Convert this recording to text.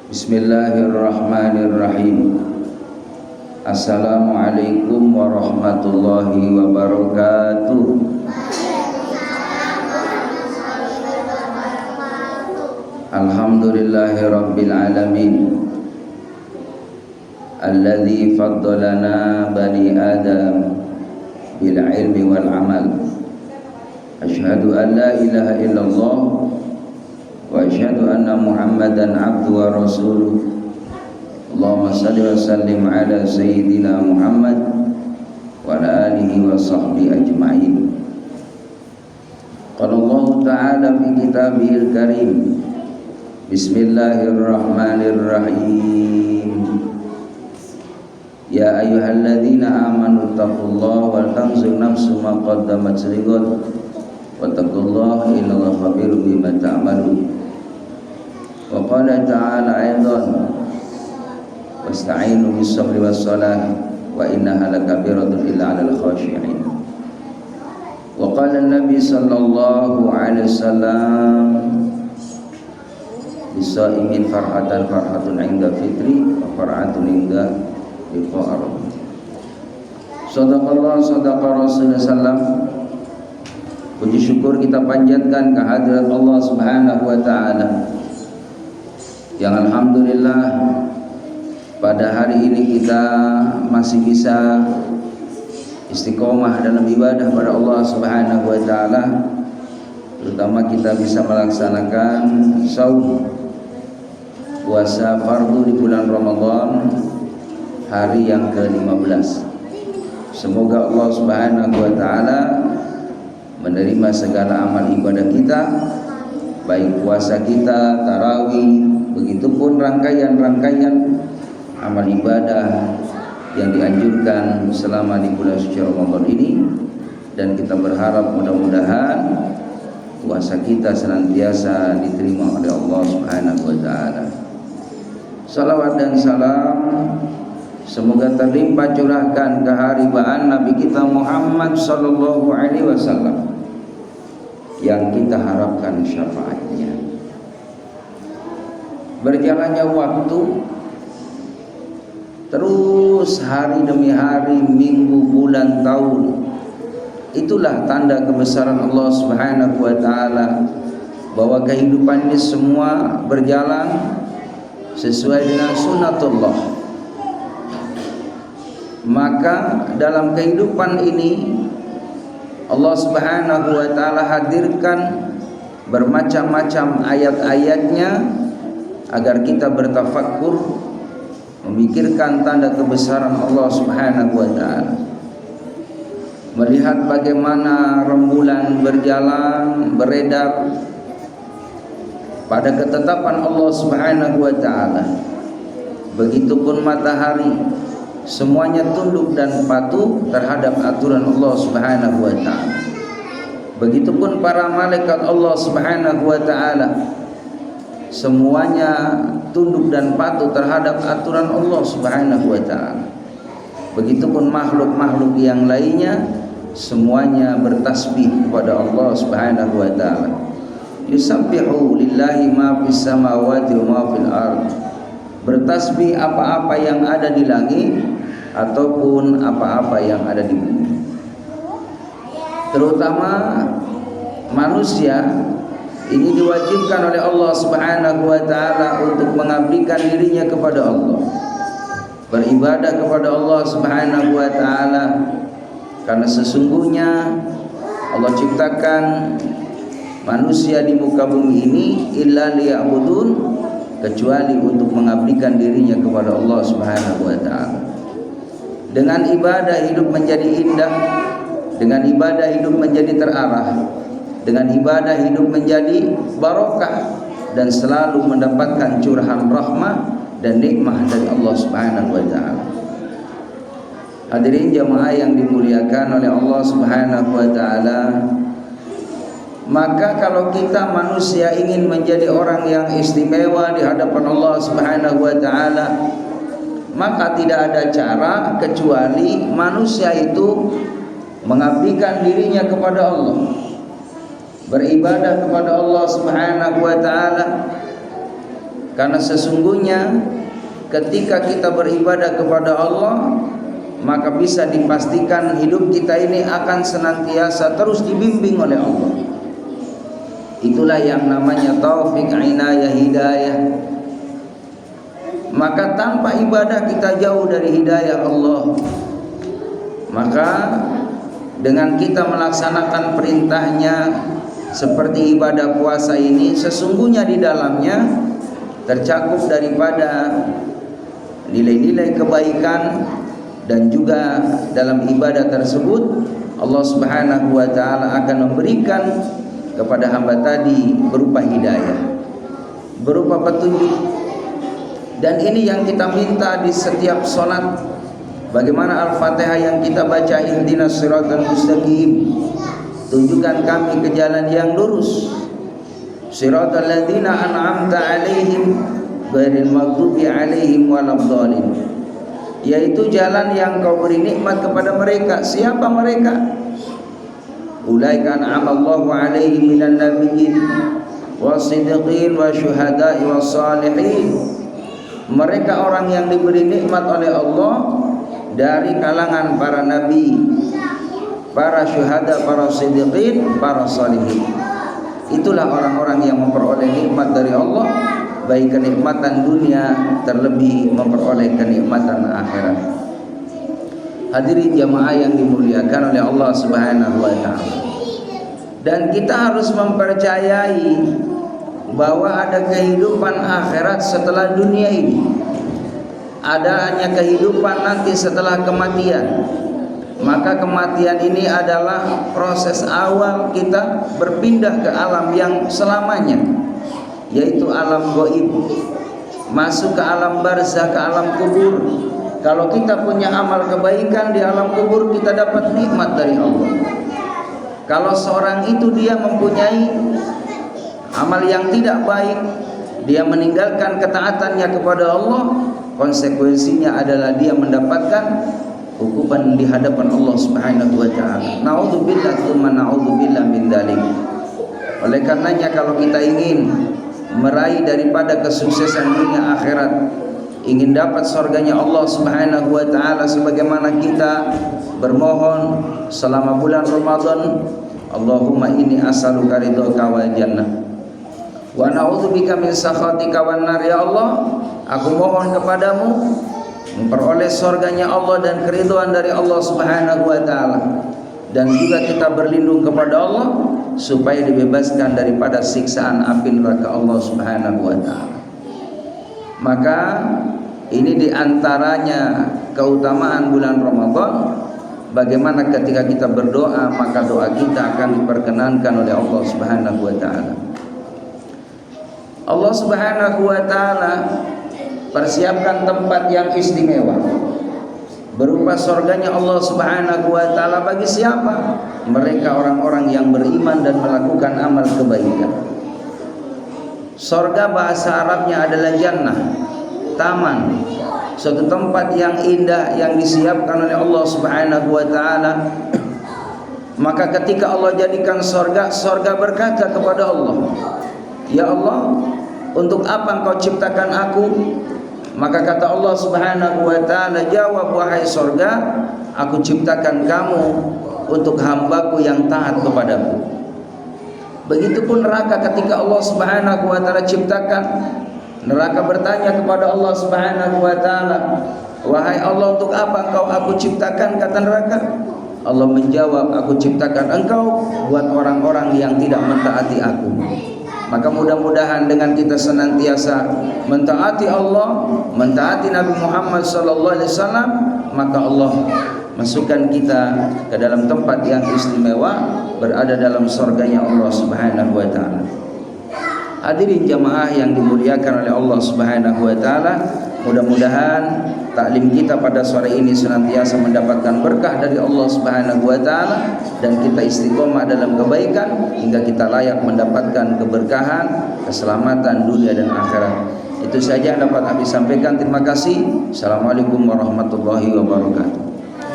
Bismillahirrahmanirrahim. Assalamualaikum warahmatullahi wabarakatuh. Alhamdulillahi rabbil alamin, alladzi faddalana bani adam bil ilmi wal amal. Asyhadu an la ilaha illallah wa asyhadu anna Muhammadan abduhu wa rasuluh. Allahumma salli wa sallim ala sayyidina Muhammad wa ala alihi wa sahbihi ajma'in. Qala Allah ta'ala fi kitabihil karim, Bismillahirrahmanirrahim. Ya ayyuhalladzina amanu taqullaha wal tanzur nafsum ma qaddamat lighad wattaqullaha innallaha khabirun bima ta'malun. Wa qala ta'ala aidan wasta'inu bis-sabri was-salah wa innaha lakabiratun illa 'alal khashi'in. Wa qala an-nabi sallallahu alaihi wasallam bis-sha'imin farhatun 'inda fitri wa farhatun 'inda liqa'i rabbih. Shadaqallah sadaqa Rasulullah sallam. Puji syukur kita panjatkan kehadirat Allah Subhanahu wa taala yang alhamdulillah pada hari ini kita masih bisa istiqomah dalam ibadah pada Allah Subhanahu wa taala, terutama kita bisa melaksanakan saum puasa fardu di bulan Ramadan hari yang ke-15. Semoga Allah Subhanahu wa taala menerima segala amal ibadah kita, baik puasa kita, tarawih, begitupun rangkaian-rangkaian amal ibadah yang dianjurkan selama di bulan suci Ramadan ini. Dan kita berharap mudah-mudahan puasa kita senantiasa diterima oleh Allah Subhanahu wa taala. Salawat dan salam semoga terlimpah curahkan keharibaan Nabi kita Muhammad sallallahu alaihi wasallam yang kita harapkan syafaatnya. Berjalannya waktu, terus hari demi hari, minggu, bulan, tahun, itulah tanda kebesaran Allah Subhanahu wa taala bahwa kehidupan ini semua berjalan sesuai dengan sunnatullah. Maka dalam kehidupan ini Allah Subhanahu wa taala hadirkan bermacam-macam ayat-ayatnya agar kita bertafakkur, memikirkan tanda kebesaran Allah Subhanahu wa taala, melihat bagaimana rembulan berjalan beredar pada ketetapan Allah Subhanahu wa taala. Begitupun matahari, semuanya tunduk dan patuh terhadap aturan Allah Subhanahu wa taala. Begitupun para malaikat Allah Subhanahu wa taala, semuanya tunduk dan patuh terhadap aturan Allah Subhanahu wa taala. Begitupun makhluk-makhluk yang lainnya, semuanya bertasbih kepada Allah Subhanahu wa taala. Yusabbihu lillahi ma fis samawati wa ma fil ardh. Bertasbih apa-apa yang ada di langit ataupun apa-apa yang ada di bumi. Terutama manusia ini diwajibkan oleh Allah Subhanahu wa taala untuk mengabdikan dirinya kepada Allah, beribadah kepada Allah Subhanahu wa taala, karena sesungguhnya Allah ciptakan manusia di muka bumi ini illa liya'budun, kecuali untuk mengabdikan dirinya kepada Allah Subhanahu wa taala. Dengan ibadah hidup menjadi indah, dengan ibadah hidup menjadi terarah, dengan ibadah hidup menjadi barokah dan selalu mendapatkan curahan rahmah dan nikmah dari Allah Subhanahu wa taala. Hadirin jamaah yang dimuliakan oleh Allah Subhanahu wa taala, maka kalau kita manusia ingin menjadi orang yang istimewa di hadapan Allah Subhanahu wa taala, maka tidak ada cara kecuali manusia itu mengabdikan dirinya kepada Allah, beribadah kepada Allah Subhanahu wa taala Karena sesungguhnya ketika kita beribadah kepada Allah, maka bisa dipastikan hidup kita ini akan senantiasa terus dibimbing oleh Allah. Itulah yang namanya taufik, inayah, hidayah. Maka tanpa ibadah kita jauh dari hidayah Allah. Maka dengan kita melaksanakan perintahnya seperti ibadah puasa ini, sesungguhnya di dalamnya tercakup daripada nilai-nilai kebaikan. Dan juga dalam ibadah tersebut Allah Subhanahu wa ta'ala akan memberikan kepada hamba tadi berupa hidayah, berupa petunjuk. Dan ini yang kita minta di setiap sholat. Bagaimana Al-Fatihah yang kita baca, ihdinas siratal mustaqim, tunjukkan kami ke jalan yang lurus, siratal ladzina an'amta alaihim ghairil maghdubi alaihim waladdallin, yaitu jalan yang kau beri nikmat kepada mereka. Siapa mereka? Ulaika an'amallahu alaihim minan nabiyyin wasiddiqin wasyuhada'i wassalihin. Mereka orang yang diberi nikmat oleh Allah dari kalangan para nabi, para syuhada, para siddiqin, para salihin. Itulah orang-orang yang memperoleh nikmat dari Allah, baik kenikmatan dunia, terlebih memperoleh kenikmatan akhirat. Hadirin jamaah yang dimuliakan oleh Allah Subhanahu wa ta'ala. Dan kita harus mempercayai bahwa ada kehidupan akhirat setelah dunia ini. Adanya kehidupan nanti setelah kematian. Maka kematian ini adalah proses awal kita berpindah ke alam yang selamanya, yaitu alam gaib, masuk ke alam barzah, ke alam kubur. Kalau kita punya amal kebaikan di alam kubur, kita dapat nikmat dari Allah. Kalau seorang itu dia mempunyai amal yang tidak baik, dia meninggalkan ketaatannya kepada Allah, konsekuensinya adalah dia mendapatkan hukuman di hadapan Allah Subhanahu wa ta'ala. Na'udzubillah tsumma na'udzubillah min dzalik. Oleh karenanya kalau kita ingin meraih daripada kesuksesan dunia akhirat, ingin dapat surganya Allah Subhanahu wa ta'ala, sebagaimana kita bermohon selama bulan Ramadan, Allahumma inni as'aluka ridhaka wal jannah wa na'udzubika min sakhatika wan nar. Ya Allah, aku mohon kepadamu memperoleh surganya Allah dan keridhaan dari Allah Subhanahu wa ta'ala, dan juga kita berlindung kepada Allah supaya dibebaskan daripada siksaan api neraka Allah Subhanahu wa ta'ala. Maka ini diantaranya keutamaan bulan Ramadan. Bagaimana ketika kita berdoa, maka doa kita akan diperkenankan oleh Allah Subhanahu wa ta'ala. Allah Subhanahu wa ta'ala persiapkan tempat yang istimewa berupa surganya Allah Subhanahu wa ta'ala bagi siapa? Mereka orang-orang yang beriman dan melakukan amal kebaikan. Surga bahasa Arabnya adalah jannah, taman, suatu tempat yang indah yang disiapkan oleh Allah Subhanahu wa ta'ala. Maka ketika Allah jadikan surga, surga berkata kepada Allah, ya Allah, untuk apa engkau ciptakan aku? Maka kata Allah Subhanahu wa ta'ala, jawab wahai surga, aku ciptakan kamu untuk hambaku yang taat kepadaku. Begitupun neraka, ketika Allah Subhanahu wa ta'ala ciptakan, neraka bertanya kepada Allah Subhanahu wa ta'ala, wahai Allah, untuk apa engkau aku ciptakan? Kata neraka. Allah menjawab, aku ciptakan engkau buat orang-orang yang tidak mentaati aku. Maka mudah-mudahan dengan kita senantiasa mentaati Allah, mentaati Nabi Muhammad SAW, maka Allah masukkan kita ke dalam tempat yang istimewa, berada dalam surganya Allah Subhanahu wa ta'ala. Hadirin jamaah yang dimuliakan oleh Allah Subhanahu wa ta'ala, mudah-mudahan taklim kita pada sore ini senantiasa mendapatkan berkah dari Allah Subhanahu wa ta'ala, dan kita istiqomah dalam kebaikan hingga kita layak mendapatkan keberkahan, keselamatan dunia dan akhirat. Itu saja yang dapat kami sampaikan. Terima kasih. Assalamualaikum warahmatullahi wabarakatuh.